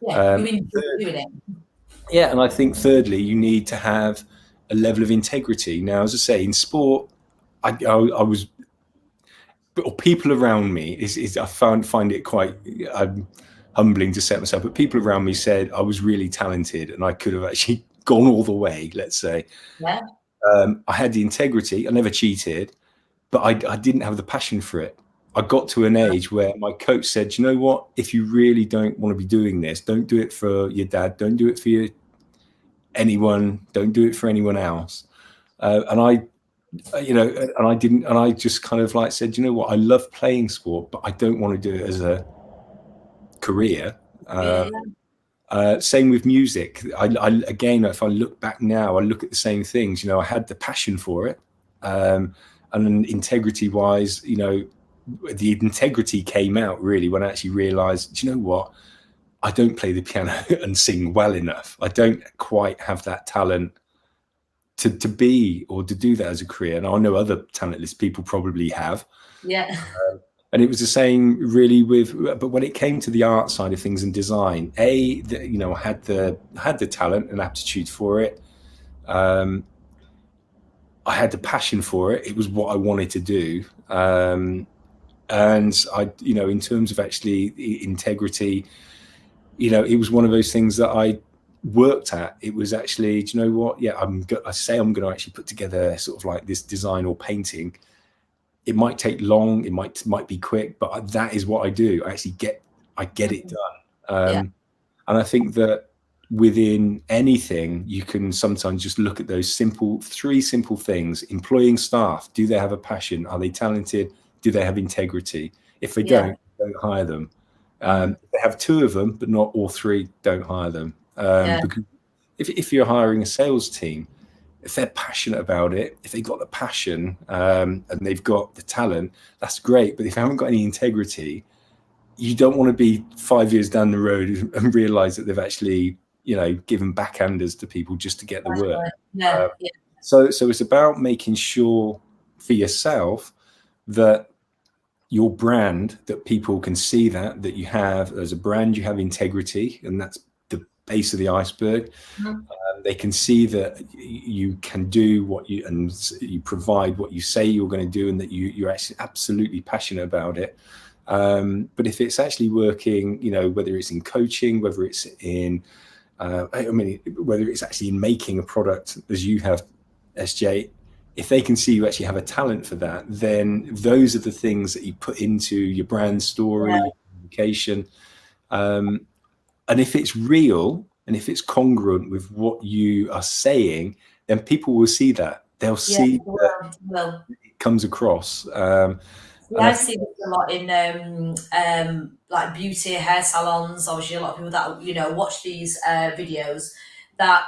Yeah, you enjoy doing it. Yeah, and I think thirdly, you need to have a level of integrity. Now, as I say, in sport, I was, or people around me is I find it quite humbling to set myself, but people around me said I was really talented and I could have actually gone all the way. Let's say, I had the integrity. I never cheated, but I didn't have the passion for it. I got to an age where my coach said, you know what, if you really don't want to be doing this, don't do it for your dad, don't do it for anyone, don't do it for anyone else. And I didn't, and I just kind of like said, you know what, I love playing sport, but I don't want to do it as a career. Same with music. Again, if I look back now, I look at the same things. I had the passion for it, and integrity wise, the integrity came out really when I actually realized, you know what, I don't play the piano and sing well enough. I don't quite have that talent to be or to do that as a career. And I know other talentless people probably have. Yeah. And it was the same really but when it came to the art side of things and design, I had the talent and aptitude for it. I had the passion for it. It was what I wanted to do. And I, in terms of actually integrity, it was one of those things that I worked at. It was actually, do you know what? Yeah, I say I'm going to actually put together sort of like this design or painting. It might take long, it might be quick, but that is what I do. I actually get it done. And I think that within anything, you can sometimes just look at those three simple things. Employing staff, do they have a passion? Are they talented? Do they have integrity? If they don't hire them. If they have two of them, but not all three, don't hire them. Because if you're hiring a sales team, if they're passionate about it, if they've got the passion and they've got the talent, that's great. But if they haven't got any integrity, you don't want to be 5 years down the road and realize that they've actually, given backhanders to people just to get the work. So it's about making sure for yourself that your brand, that people can see that you have, as a brand, you have integrity, and that's the base of the iceberg. They can see that you can do what you provide what you say you're going to do, and that you're actually absolutely passionate about it. But if it's actually working, whether it's in coaching, whether it's in, whether it's actually in making a product as you have, SJ, if they can see you actually have a talent for that, then those are the things that you put into your brand story, your communication. And if it's real and if it's congruent with what you are saying, then people will see that. They'll see that it comes across. I see this a lot in like beauty hair salons. Obviously, a lot of people that watch these videos, that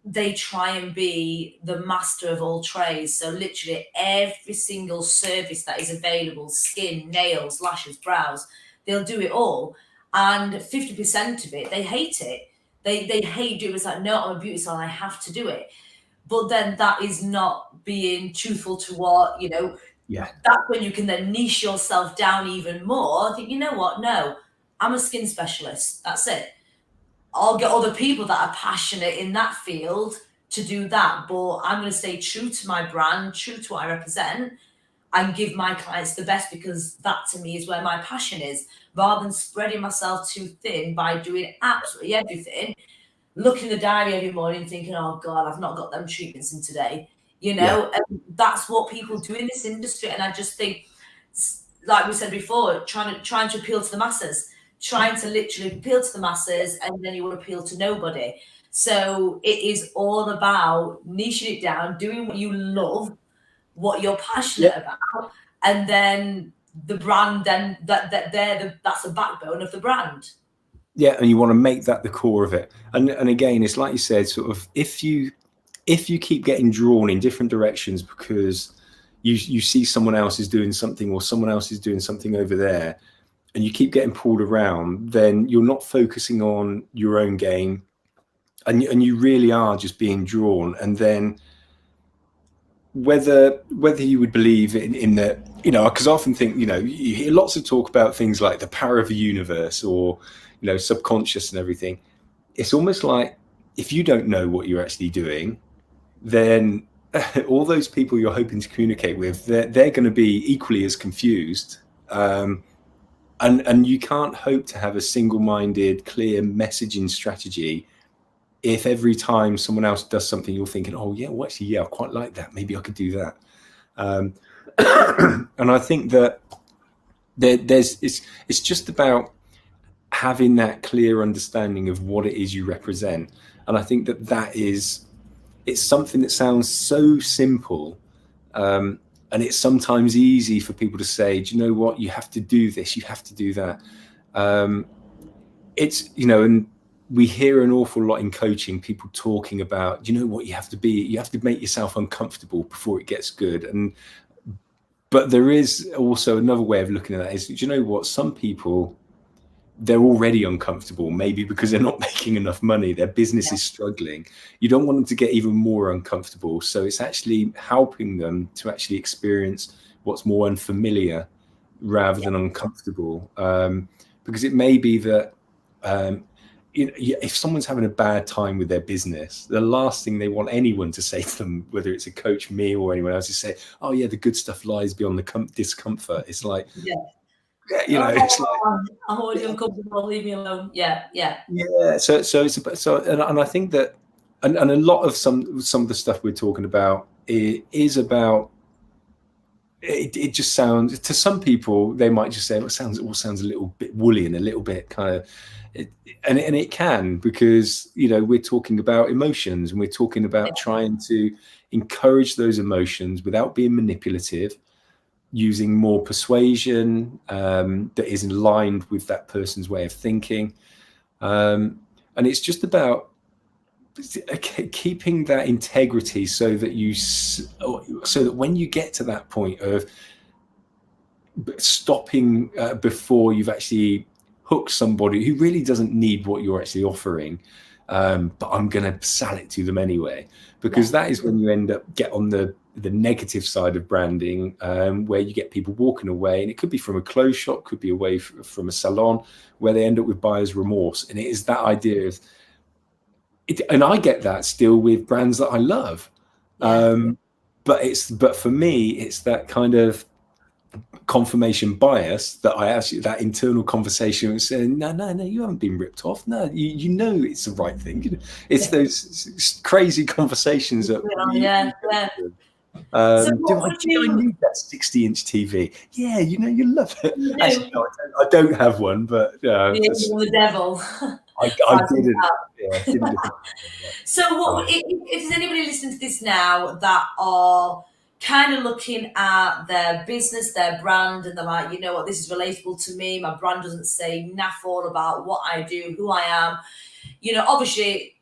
they try and be the master of all trades. So literally every single service that is available, skin, nails, lashes, brows, they'll do it all. And 50% of it, they hate it. They hate doing it. It's like, no, I'm a beauty salon, I have to do it. But then that is not being truthful to what, that's when you can then niche yourself down even more. I think, you know what? No, I'm a skin specialist. That's it. I'll get other people that are passionate in that field to do that. But I'm going to stay true to my brand, true to what I represent, and give my clients the best, because that to me is where my passion is, rather than spreading myself too thin by doing absolutely everything, looking in the diary every morning thinking, oh God, I've not got them treatments in today. And that's what people do in this industry. And I just think, like we said before, trying to appeal to the masses, trying to literally appeal to the masses, and then you will appeal to nobody. So it is all about niching it down, doing what you love, what you're passionate about, and then the brand, then that's the backbone of the brand. Yeah, and you want to make that the core of it. And again, it's like you said, sort of, if you keep getting drawn in different directions because you see someone else is doing something, or someone else is doing something over there, and you keep getting pulled around, then you're not focusing on your own game. and you really are just being drawn. And then whether you would believe in the, you know, because I often think, you know, you hear lots of talk about things like the power of the universe, or, you know, subconscious and everything. It's almost like, if you don't know what you're actually doing, then all those people you're hoping to communicate with, they're going to be equally as confused. And you can't hope to have a single-minded, clear messaging strategy if every time someone else does something, you're thinking, oh yeah, well actually, yeah, I quite like that. Maybe I could do that. And I think that it's just about having that clear understanding of what it is you represent. And I think it's something that sounds so simple, and it's sometimes easy for people to say, do you know what, you have to do this, you have to do that. It's, you know, and we hear an awful lot in coaching, people talking about, you know what, you have to make yourself uncomfortable before it gets good. But there is also another way of looking at that is, do you know what, some people, they're already uncomfortable, maybe because they're not making enough money, their business is struggling. You don't want them to get even more uncomfortable. So it's actually helping them to actually experience what's more unfamiliar rather than uncomfortable. Because it may be that, you know, if someone's having a bad time with their business, the last thing they want anyone to say to them, whether it's a coach, me, or anyone else, is say, oh yeah, the good stuff lies beyond the discomfort. It's like, you know, it's like, I'm already uncomfortable, leave me alone. Yeah. So it's about, and I think that, and a lot of some of the stuff we're talking about is about, it just sounds, to some people, they might just say, it all sounds a little bit woolly and a little bit kind of, and it can, because, you know, we're talking about emotions, and we're talking about trying to encourage those emotions without being manipulative, using more persuasion that is in line with that person's way of thinking. And it's just about keeping that integrity so that when you get to that point of stopping before you've actually hooked somebody who really doesn't need what you're actually offering, but I'm going to sell it to them anyway, because that is when you get on the negative side of branding, where you get people walking away, and it could be from a clothes shop, could be away from a salon, where they end up with buyer's remorse. And it is that idea of it, and I get that still with brands that I love, but for me, it's that kind of confirmation bias that I actually, that internal conversation saying, no, you haven't been ripped off. No, you know it's the right thing. It's those crazy conversations that So do I need that 60-inch TV? Yeah, you know, you love it. Actually, no, I don't have one, but the devil. I didn't. Yeah, didn't. So, what if there's anybody listening to this now that are kind of looking at their business, their brand, and they're like, you know what, this is relatable to me. My brand doesn't say naff all about what I do, who I am. You know, obviously,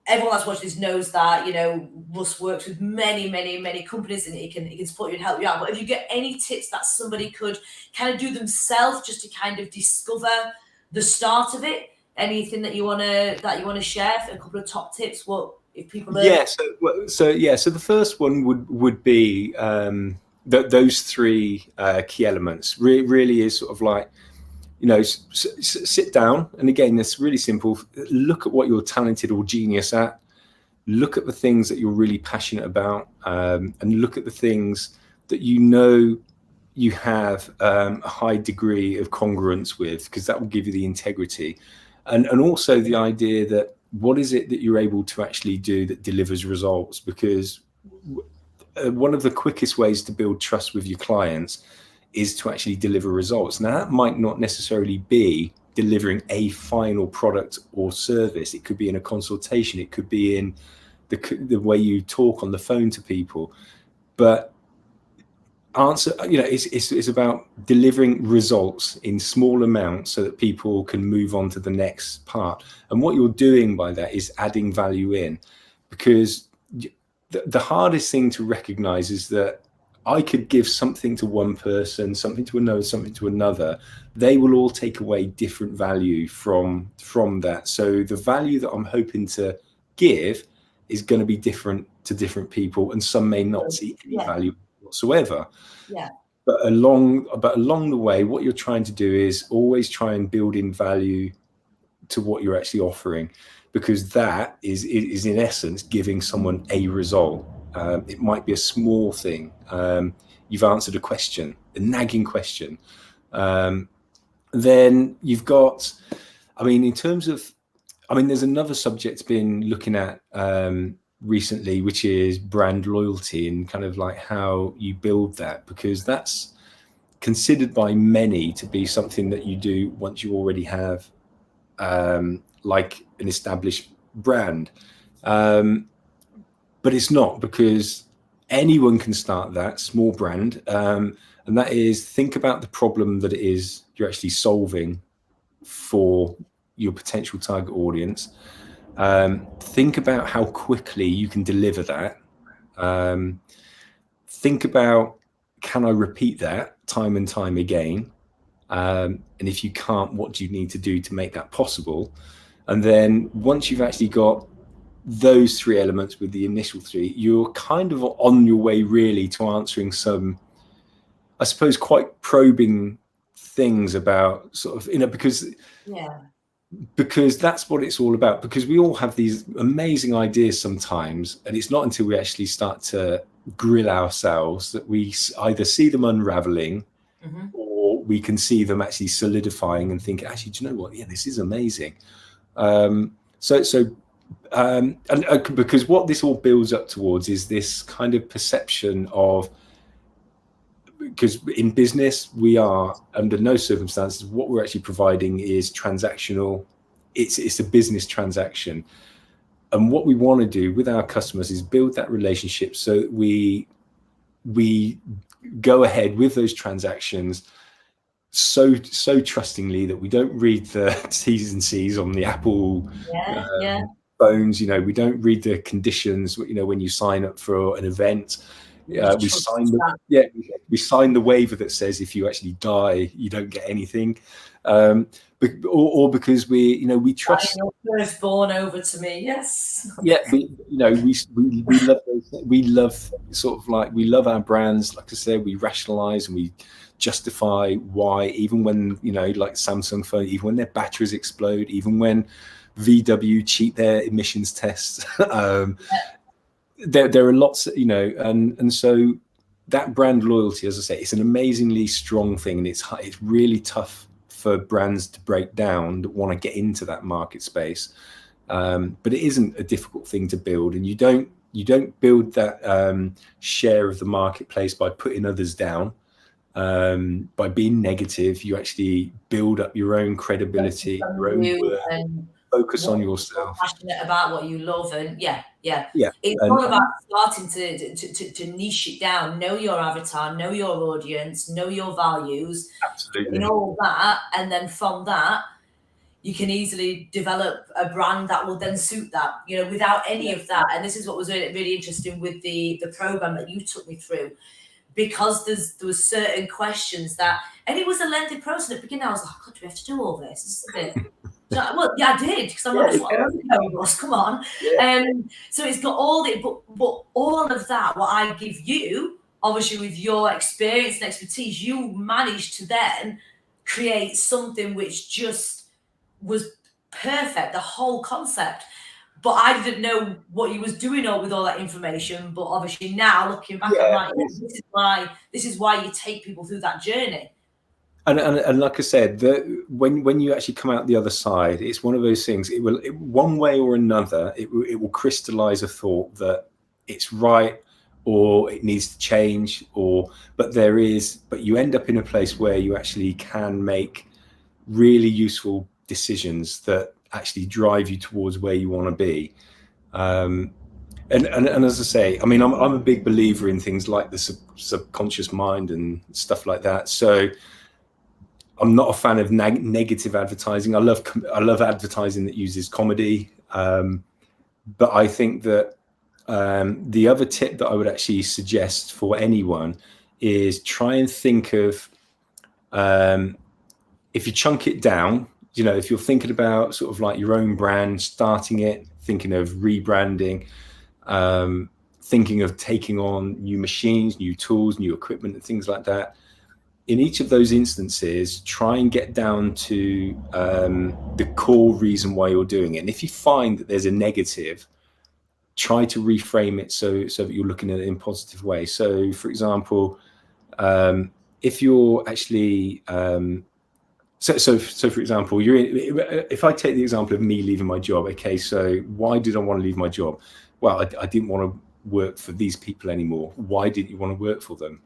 everyone that's watching this knows that, you know, Russ works with many companies, and he can support you and help you out. But if you get any tips that somebody could kind of do themselves just to kind of discover the start of it, anything that you want to share, for a couple of top tips, what if people are... So the first one would be those three key elements. Really is sort of like, you know, sit down, and again, it's really simple. Look at what you're talented or genius at. Look at the things that you're really passionate about, and look at the things that you know you have a high degree of congruence with, because that will give you the integrity, and also the idea that what is it that you're able to actually do that delivers results, because one of the quickest ways to build trust with your clients is to actually deliver results. Now, that might not necessarily be delivering a final product or service. It could be in a consultation. It could be in the way you talk on the phone to people. But it's about delivering results in small amounts so that people can move on to the next part. And what you're doing by that is adding value in, because the hardest thing to recognize is that I could give something to one person, something to another, something to another. They will all take away different value from that. So the value that I'm hoping to give is going to be different to different people, and some may not see any value whatsoever. Yeah. But along the way, what you're trying to do is always try and build in value to what you're actually offering, because that is in essence giving someone a result. It might be a small thing. You've answered a question, a nagging question. Then you've got, in terms of, there's another subject been looking at recently, which is brand loyalty and kind of like how you build that, because that's considered by many to be something that you do once you already have like an established brand. But it's not, because anyone can start that small brand. And that is, think about the problem that it is you're actually solving for your potential target audience. Think about how quickly you can deliver that. Think about, can I repeat that time and time again? And if you can't, what do you need to do to make that possible? And then once you've actually got those three elements with the initial three, you're kind of on your way really to answering some, I suppose, quite probing things about sort of, because that's what it's all about. Because we all have these amazing ideas sometimes, and it's not until we actually start to grill ourselves that we either see them unraveling, or we can see them actually solidifying and think, actually, do you know what? Yeah, this is amazing. Because what this all builds up towards is this kind of perception of, because in business, we are under no circumstances, what we're actually providing is transactional. It's a business transaction. And what we want to do with our customers is build that relationship so that we go ahead with those transactions so trustingly that we don't read the T's and C's on the Apple phones. We don't read the conditions, when you sign up for an event. We sign the waiver that says if you actually die, you don't get anything, or because we trust. Your firstborn over to me, yes. Yeah, we love those, we love sort of like, we love our brands. Like I said, we rationalize and we justify why, even when like Samsung phone, even when their batteries explode, even when VW cheat their emissions tests. There are lots, and so that brand loyalty, as I say, it's an amazingly strong thing, and it's really tough for brands to break down that want to get into that market space. But it isn't a difficult thing to build, and you don't build that share of the marketplace by putting others down, by being negative. You actually build up your own credibility, your own worth. Focus on yourself. Passionate about what you love, and it's all about starting to niche it down. Know your avatar, know your audience, know your values. Absolutely. And all that, and then from that, you can easily develop a brand that will then suit that. Without any of that. And this is what was really, really interesting with the program that you took me through, because there was certain questions that, and it was a lengthy process at the beginning. I was like, God, do we have to do all this? This is a bit. Well, yeah, I did, because I'm like, Ross, come on. So it's got all the, but all of that, what I give you, obviously with your experience and expertise, you managed to then create something which just was perfect, the whole concept. But I didn't know what you was doing with all that information. But obviously now, looking back, I'm like, this is why you take people through that journey. And like I said, when you actually come out the other side, it's one of those things. It will, one way or another, it will crystallize a thought that it's right, or it needs to change, but you end up in a place where you actually can make really useful decisions that actually drive you towards where you want to be. And as I say, I'm a big believer in things like the subconscious mind and stuff like that. So I'm not a fan of negative advertising. I love advertising that uses comedy. But I think that the other tip that I would actually suggest for anyone is try and think of, if you chunk it down, you know, if you're thinking about sort of like your own brand, starting it, thinking of rebranding, thinking of taking on new machines, new tools, new equipment, and things like that. In each of those instances, try and get down to the core reason why you're doing it. And if you find that there's a negative, try to reframe it so that you're looking at it in a positive way. So, for example, if you're actually so for example, if I take the example of me leaving my job, okay, so why did I want to leave my job? Well, I didn't want to work for these people anymore. Why didn't you want to work for them?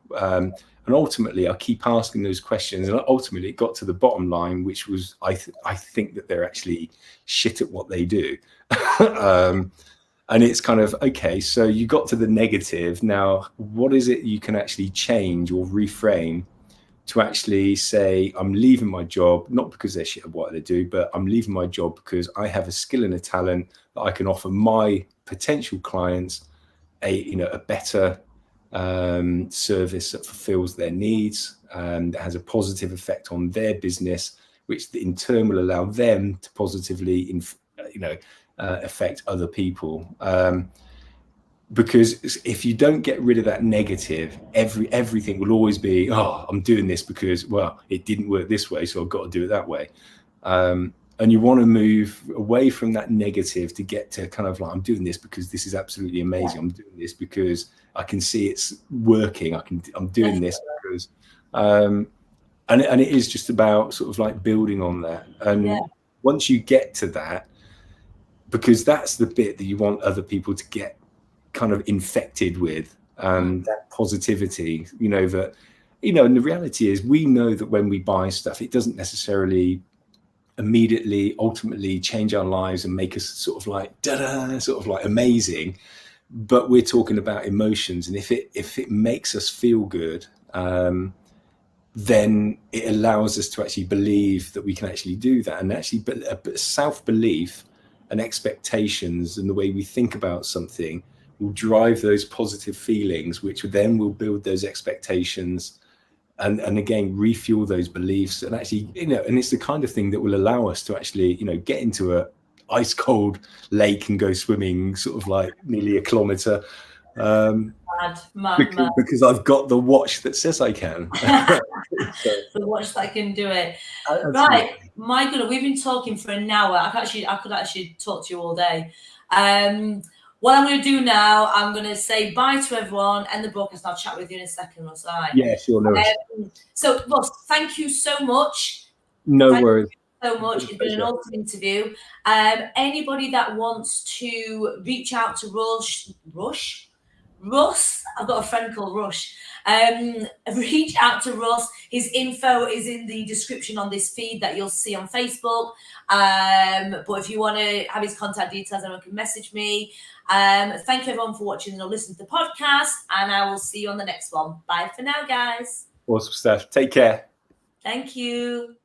And ultimately, I keep asking those questions, and ultimately it got to the bottom line, which was I think that they're actually shit at what they do. And it's kind of, okay, so you got to the negative. Now, what is it you can actually change or reframe to actually say, I'm leaving my job, not because they're shit at what they do, but I'm leaving my job because I have a skill and a talent that I can offer my potential clients a better service that fulfills their needs, that has a positive effect on their business, which in turn will allow them to positively, affect other people. Because if you don't get rid of that negative, everything will always be, oh, I'm doing this because, well, it didn't work this way, so I've got to do it that way. And you want to move away from that negative to get to kind of like, I'm doing this because this is absolutely amazing. I'm doing this because I can see it's working. I'm doing this because, and it is just about sort of like building on that. And once you get to that, because that's the bit that you want other people to get kind of infected with, that positivity, that, and the reality is we know that when we buy stuff, it doesn't necessarily immediately ultimately change our lives and make us sort of like sort of like amazing, but we're talking about emotions, and if it makes us feel good, then it allows us to actually believe that we can actually do that. And actually self-belief and expectations and the way we think about something will drive those positive feelings, which then will build those expectations and again refuel those beliefs. And actually, and it's the kind of thing that will allow us to actually, get into a ice cold lake and go swimming sort of like nearly a kilometer, because I've got the watch that says I can. The watch that can do it. Absolutely. Right, my goodness, we've been talking for an hour. I could actually talk to you all day. What I'm going to do now, I'm going to say bye to everyone, end the broadcast. I'll chat with you in a second, Russ. All right. Yeah, sure. No so, Russ, thank you so much. No worries. So much. It's been an awesome interview. Anybody that wants to reach out to Russ, I've got a friend called Roche. Reach out to Russ. His info is in the description on this feed that you'll see on Facebook. But if you want to have his contact details, everyone can message me. Thank you everyone for watching and listening to the podcast, and I will see you on the next one. Bye for now, guys. Awesome stuff. Take care. Thank you.